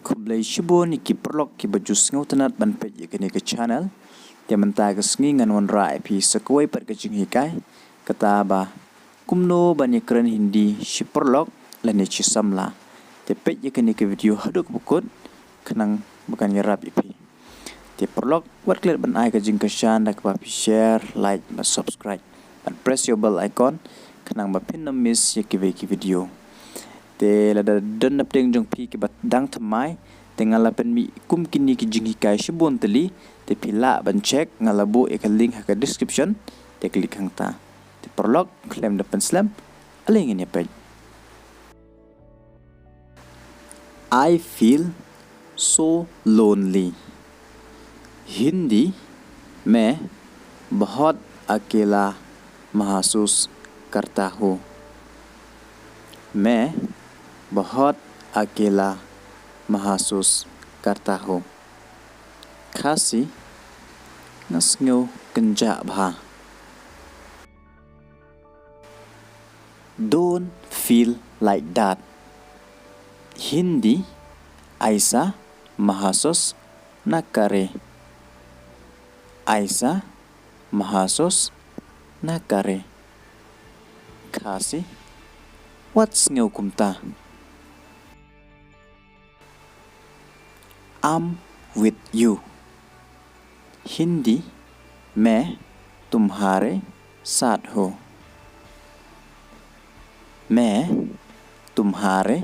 Kublai shibo ni ki Paralok ki bajus ngau tenat ban pej ke channel dia mentah ke sengi ngan wan rai pi sekuai pat ke jing hikai kata ba Kumno ban ye Kren Hindi shi Paralok la ni chi samla te pej ke video haduk bukut kenang bukan ye rap ipi te Paralok wat klet ban ai ke jing ke shan dak ba pi share like ba subscribe and press your bell icon kenang ba pin no miss ye ke video te la da don nap teng jong pi ke bat dang thamai te ngala pen mi kum kini ki jing hikai shibon teli te pila ban check ngala bo e ka link ha ka description te klik hang ta te Paralok claim da pen slam aling ini page. I feel so lonely. Hindi मैं बहुत अकेला महसूस करता हूँ. मैं बहुत अकेला महसूस करता हूँ. Khasi ngasngo kenja bha. Don't feel like that. Hindi ऐसा महसूस न करे. ऐसा महसूस न करे. Khasi what's ngau kumta. I'm with you. Hindi मैं तुम्हारे साथ हूँ. मैं तुम्हारे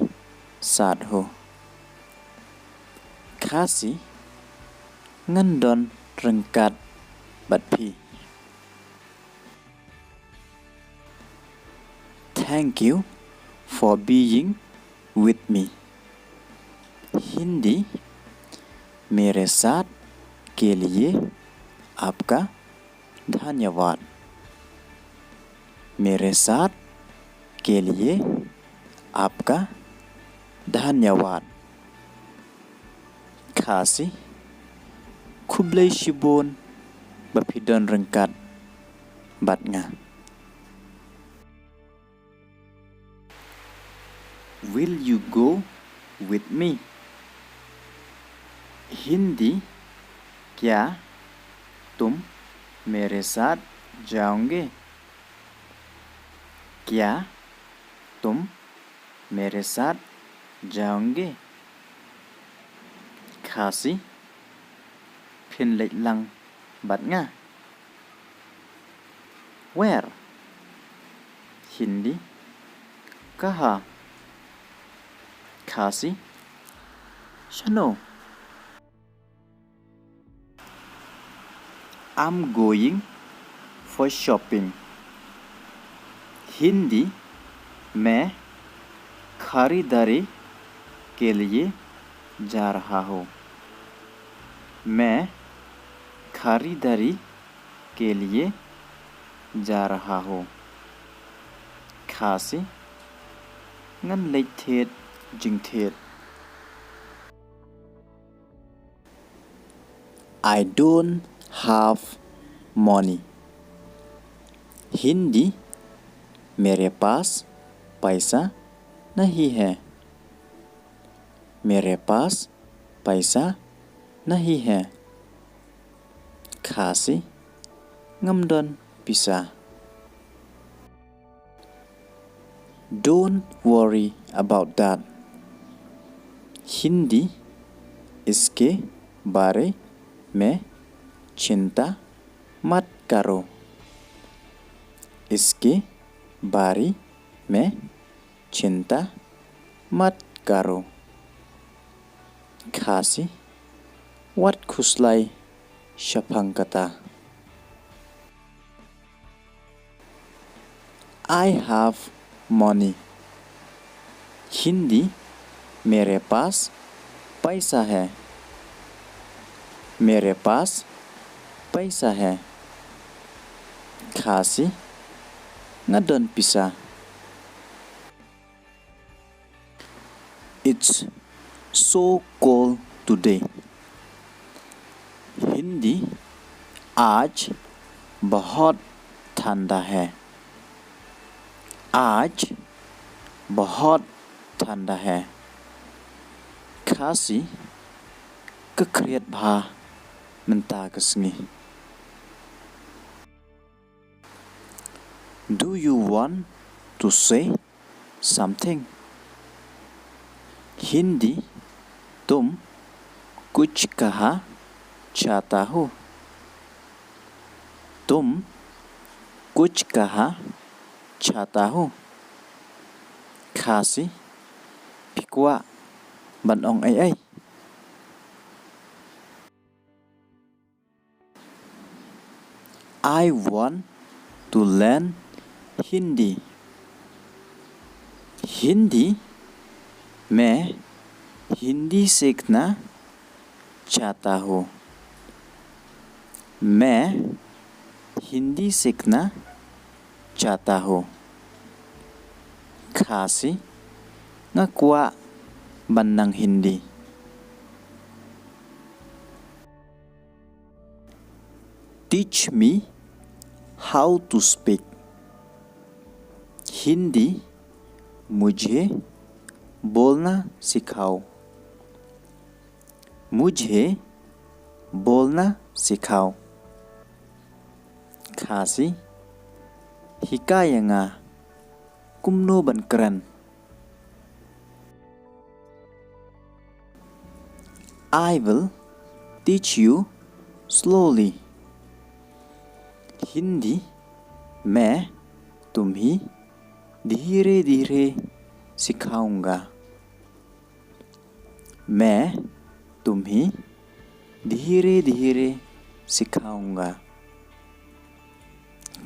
साथ हूँ. Khasi ngandon rengkat batpi. Thank you for being with me. Hindi मेरे साथ के लिए आपका धन्यवाद. मेरे साथ के लिए आपका धन्यवाद. Khasi kublai shibon bapidon rengkat batnga. Will you go with me? Hindi क्या तुम मेरे साथ जाओगे? क्या तुम मेरे साथ जाओगे? Khasi phin lệch lăng bát nga. Where? Hindi kaha. Khasi shano. I'm going for shopping. Hindi मैं खरीदारी के लिए जा रहा हूँ. मैं खरीदारी के लिए जा रहा हूँ. Khasi ngan lệch thiệt jing thiệt. I don't have money. Hindi मेरे पास पैसा नहीं है. मेरे पास पैसा नहीं है. Khasi ngamdon pisah. Don't worry about that. Hindi इसके बारे में चिंता मत करो. इसके बारे में चिंता मत करो. Khasi wat khuslai shapang kata. I have money. Hindi मेरे पास पैसा है. मेरे पास पैसा है. Khasi ngadon pisah. It's so cold today. Hindi आज बहुत ठंडा है. आज बहुत ठंडा है. Khasi kekriat bha menta kesngi. Do you want to say something? Hindi तुम कुछ कहा चाहता हो? तुम कुछ कहा चाहता हो? Khasi pikwa ban ong ai. I want to learn Hindi. Hindi मैं हिंदी सीखना चाहता हूँ. मैं हिंदी सीखना चाहता हूँ. Khasi ngakwa banang Hindi. Teach me how to speak. Hindi मुझे बोलना सिखाओ. मुझे बोलना सिखाओ. Khasi hikaya nga Kumno ban Kren. I will teach you slowly. Hindi मैं तुम्हें धीरे धीरे सिखाऊंगा. मैं तुम्हें धीरे धीरे सिखाऊंगा.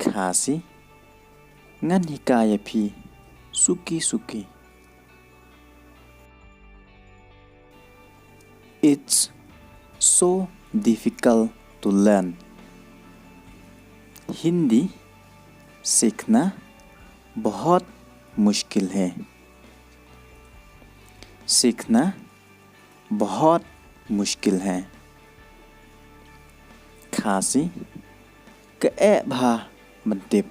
Khasi ngan hikaya phi suki. It's so difficult to learn. Hindi सीखना बहुत मुश्किल है. सीखना बहुत मुश्किल है. Khasi ke bha mentip.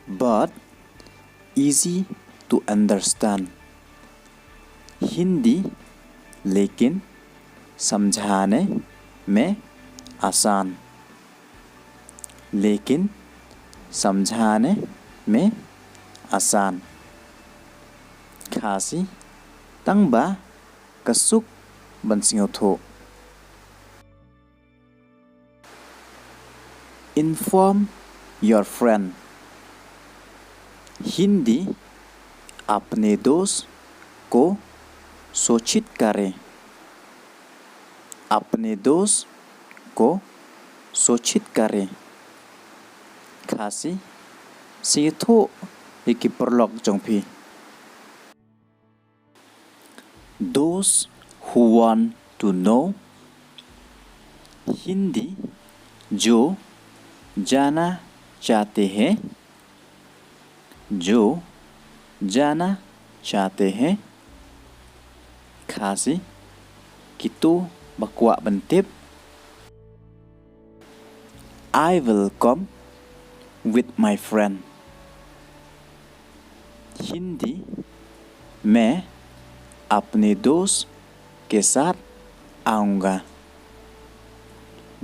But easy to understand. Hindi लेकिन समझाने में आसान. लेकिन समझाने में आसान. Khasi tangba kasuk bansingoto. Inform your friend. Hindi अपने दोस्त को सूचित करें. अपने दोस्त को सूचित करें. Khasi siyetho hiki Paralok jongpi. Those who want to know. Hindi जो जाना चाहते हैं. जो जाना चाहते हैं. Khasi kitu bakwa bentip. I will come with my friend. Hindi मैं अपने दोस्त के साथ आऊँगा.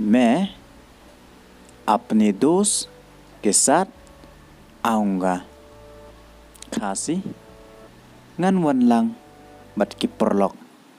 मैं अपने दोस्त के साथ आऊँगा. Khasi ngan wan lang bat ki Paralok.